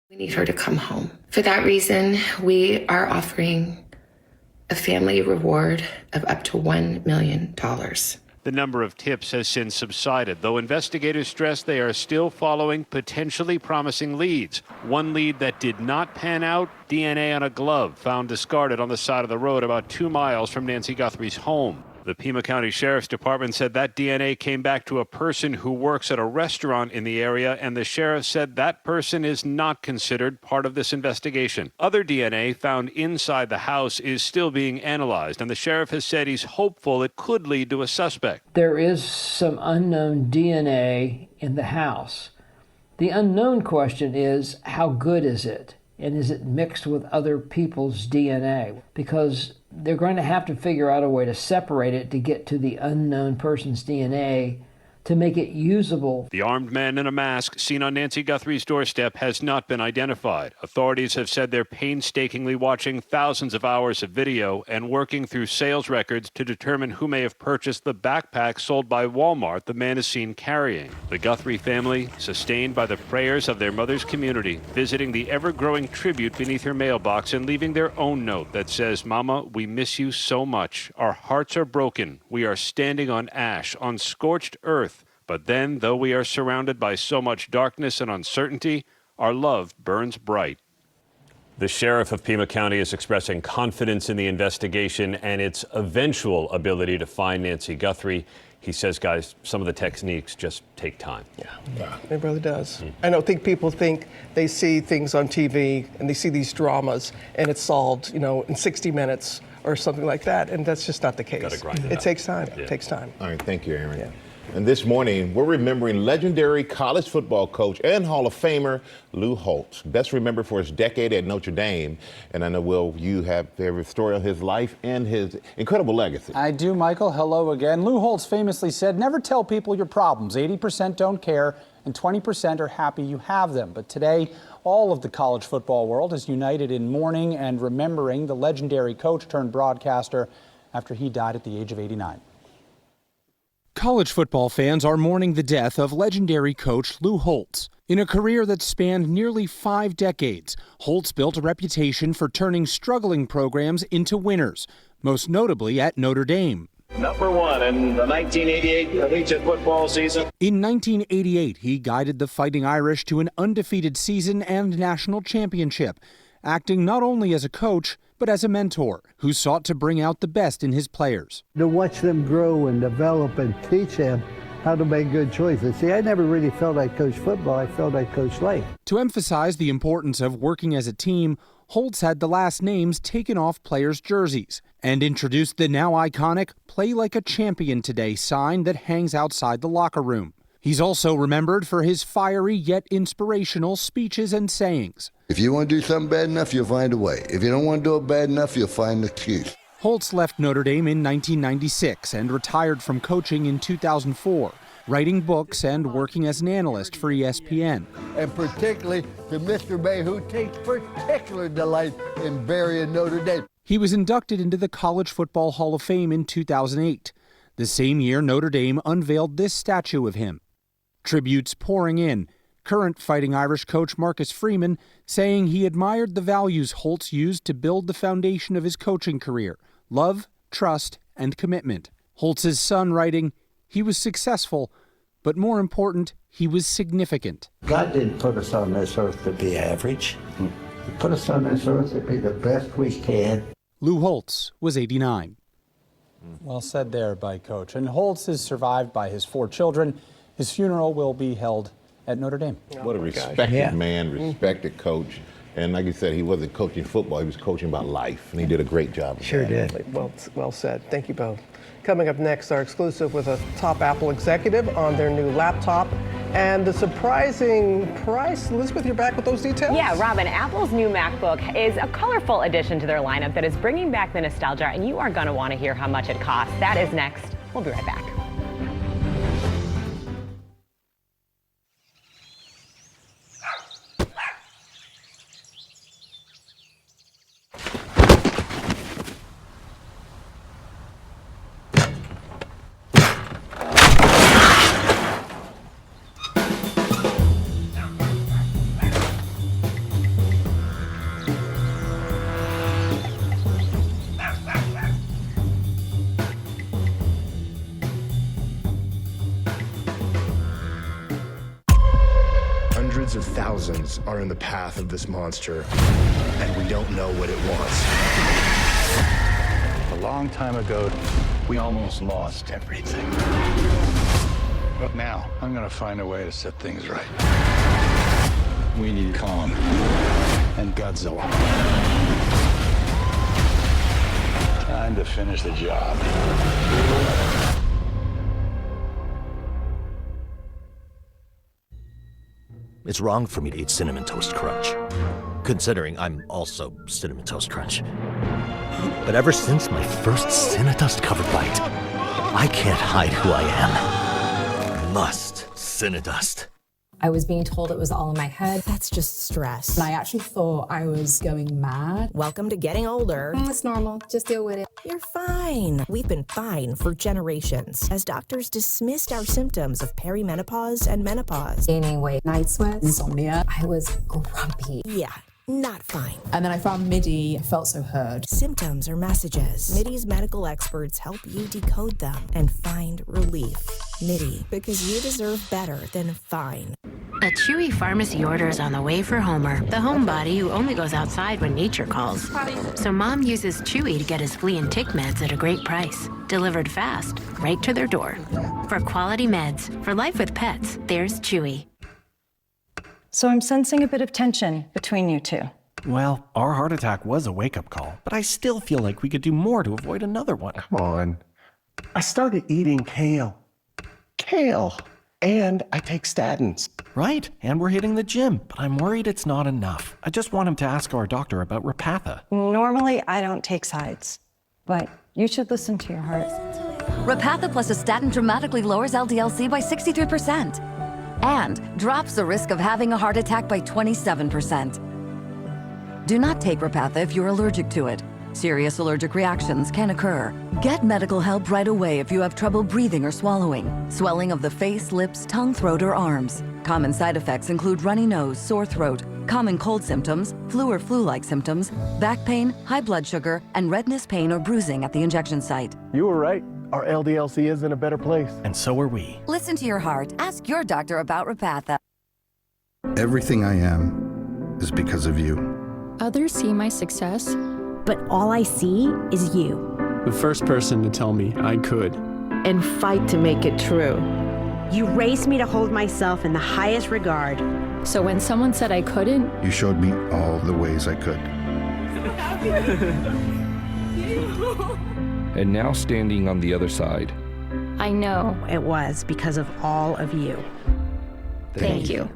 We need her to come home. For that reason, we are offering a family reward of up to $1 million. The number of tips has since subsided, though investigators stress they are still following potentially promising leads. One lead that did not pan out, DNA on a glove found discarded on the side of the road about 2 miles from Nancy Guthrie's home. The Pima County Sheriff's Department said that DNA came back to a person who works at a restaurant in the area, and the sheriff said that person is not considered part of this investigation. Other DNA found inside the house is still being analyzed, and the sheriff has said he's hopeful it could lead to a suspect. There is some unknown DNA in the house. The unknown question is, how good is it? And is it mixed with other people's DNA? Because they're going to have to figure out a way to separate it to get to the unknown person's DNA to make it usable. The armed man in a mask seen on Nancy Guthrie's doorstep has not been identified. Authorities have said they're painstakingly watching thousands of hours of video and working through sales records to determine who may have purchased the backpack sold by Walmart the man is seen carrying. The Guthrie family, sustained by the prayers of their mother's community, visiting the ever-growing tribute beneath her mailbox and leaving their own note that says, "Mama, we miss you so much. Our hearts are broken. We are standing on ash, on scorched earth. But then, though we are surrounded by so much darkness and uncertainty, our love burns bright." The sheriff of Pima County is expressing confidence in the investigation and its eventual ability to find Nancy Guthrie. He says, guys, some of the techniques just take time. Yeah, it really does. I don't think people think they see things on TV and they see these dramas and it's solved, in 60 minutes or something like that. And that's just not the case. Gotta grind it It out. takes time. Yeah. It takes time. All right, thank you, Aaron. Yeah. And this morning, we're remembering legendary college football coach and Hall of Famer Lou Holtz, best remembered for his decade at Notre Dame. And I know, Will, you have a story on his life and his incredible legacy. I do, Michael. Hello again. Lou Holtz famously said, "Never tell people your problems. 80% don't care and 20% are happy you have them." But today, all of the college football world is united in mourning and remembering the legendary coach turned broadcaster after he died at the age of 89. College football fans are mourning the death of legendary coach Lou Holtz. In a career that spanned nearly 5 decades, Holtz built a reputation for turning struggling programs into winners, most notably at Notre Dame. Number one in the 1988 collegiate football season. In 1988, he guided the Fighting Irish to an undefeated season and national championship, acting not only as a coach, but as a mentor who sought to bring out the best in his players. To watch them grow and develop and teach them how to make good choices. See, I never really felt I coached football. I felt I coached life. To emphasize the importance of working as a team, Holtz had the last names taken off players' jerseys and introduced the now iconic "Play Like a Champion Today" sign that hangs outside the locker room. He's also remembered for his fiery yet inspirational speeches and sayings. If you want to do something bad enough, you'll find a way. If you don't want to do it bad enough, you'll find an excuse. Holtz left Notre Dame in 1996 and retired from coaching in 2004, writing books and working as an analyst for ESPN. And particularly to Mr. May, who takes particular delight in burying Notre Dame. He was inducted into the College Football Hall of Fame in 2008. The same year, Notre Dame unveiled this statue of him. Tributes pouring in. Current Fighting Irish coach Marcus Freeman saying he admired the values Holtz used to build the foundation of his coaching career: love, trust, and commitment. Holtz's son writing, "He was successful, but more important, he was significant." God didn't put us on this earth to be average. He put us on this earth to be the best we can. Lou Holtz was 89. Well said there by Coach. And Holtz is survived by his 4 children. His funeral will be held at Notre Dame. What a respected man, respected coach. And like you said, he wasn't coaching football, he was coaching about life, and he did a great job. Sure did. Well said. Thank you both. Coming up next, our exclusive with a top Apple executive on their new laptop and the surprising price. Elizabeth, you're back with those details? Yeah, Robin, Apple's new MacBook is a colorful addition to their lineup that is bringing back the nostalgia, and you are going to want to hear how much it costs. That is next. We'll be right back. thousands are in the path of this monster, and we don't know what it wants. A long time ago, we almost lost everything. But now, I'm gonna find a way to set things right. We need Kong and Godzilla. Time to finish the job. It's wrong for me to eat Cinnamon Toast Crunch, considering I'm also Cinnamon Toast Crunch. But ever since my first Cinnadust covered bite, I can't hide who I am. Must Cinnadust. I was being told it was all in my head. That's just stress. And I actually thought I was going mad. Welcome to getting older. It's normal. Just deal with it. You're fine. We've been fine for generations as doctors dismissed our symptoms of perimenopause and menopause. Gaining weight, night sweats, insomnia. I was grumpy. Yeah. Not fine. And then I found MIDI. I felt so heard. Symptoms are messages. MIDI's medical experts help you decode them and find relief. MIDI, because you deserve better than fine. A Chewy pharmacy order is on the way for Homer, the homebody who only goes outside when nature calls. So Mom uses Chewy to get his flea and tick meds at a great price. Delivered fast, right to their door. For quality meds, for life with pets, there's Chewy. So I'm sensing a bit of tension between you two. Well, our heart attack was a wake-up call, but I still feel like we could do more to avoid another one. Come on. I started eating kale. Kale. And I take statins. Right, and we're hitting the gym, but I'm worried it's not enough. I just want him to ask our doctor about Repatha. Normally, I don't take sides, but you should listen to your heart. Repatha plus a statin dramatically lowers LDL-C by 63% and drops the risk of having a heart attack by 27%. Do not take Repatha if you're allergic to it. Serious allergic reactions can occur. Get medical help right away if you have trouble breathing or swallowing, swelling of the face, lips, tongue, throat, or arms. Common side effects include runny nose, sore throat, common cold symptoms, flu or flu-like symptoms, back pain, high blood sugar, and redness, pain, or bruising at the injection site. You were right. Our LDL-C is in a better place. And so are we. Listen to your heart. Ask your doctor about Repatha. Everything I am is because of you. Others see my success, but all I see is you. The first person to tell me I could. And fight to make it true. You raised me to hold myself in the highest regard. So when someone said I couldn't, you showed me all the ways I could. And now standing on the other side. I know. It was because of all of you. Thank you.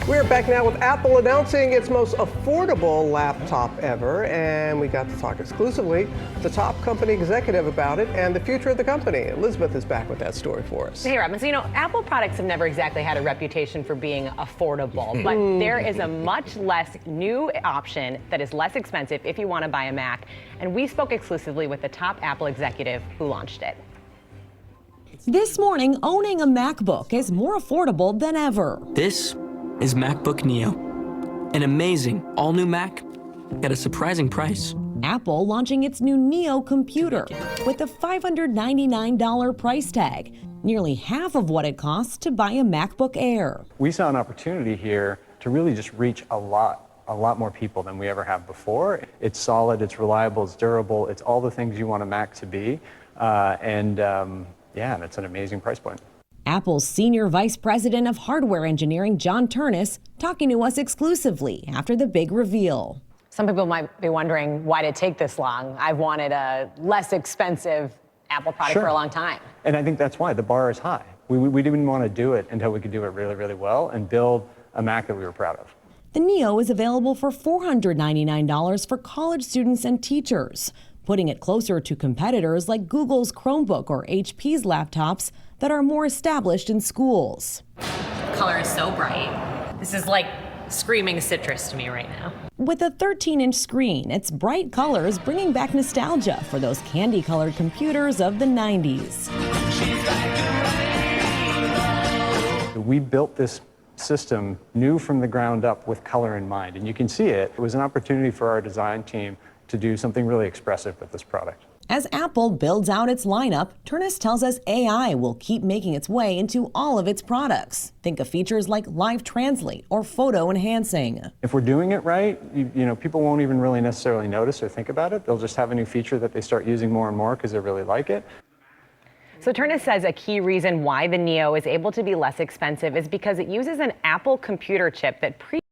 We're back now with Apple announcing its most affordable laptop ever, and we got to talk exclusively with the top company executive about it and the future of the company. Elizabeth is back with that story for us. Hey, Robin, so Apple products have never exactly had a reputation for being affordable, but there is a much less new option that is less expensive if you want to buy a Mac, and we spoke exclusively with the top Apple executive who launched it. This morning, owning a MacBook is more affordable than ever. This is MacBook Neo, an amazing all-new Mac at a surprising price. Apple launching its new Neo computer with a $599 price tag, nearly half of what it costs to buy a MacBook Air. We saw an opportunity here to really just reach a lot more people than we ever have before. It's solid, it's reliable, it's durable, it's all the things you want a Mac to be, and it's an amazing price point. Apple's Senior Vice President of Hardware Engineering, John Turnus, talking to us exclusively after the big reveal. Some people might be wondering, why did it take this long? I've wanted a less expensive Apple product for a long time. And I think that's why the bar is high. We didn't want to do it until we could do it really, really well and build a Mac that we were proud of. The Neo is available for $499 for college students and teachers, putting it closer to competitors like Google's Chromebook or HP's laptops that are more established in schools. The color is so bright. This is like screaming citrus to me right now. With a 13-inch screen, its bright colors bringing back nostalgia for those candy-colored computers of the 90s. We built this system new from the ground up with color in mind, and you can see it. It was an opportunity for our design team to do something really expressive with this product. As Apple builds out its lineup, Turnus tells us AI will keep making its way into all of its products. Think of features like Live Translate or photo enhancing. If we're doing it right, people won't even really necessarily notice or think about it. They'll just have a new feature that they start using more and more because they really like it. So Turnus says a key reason why the Neo is able to be less expensive is because it uses an Apple computer chip that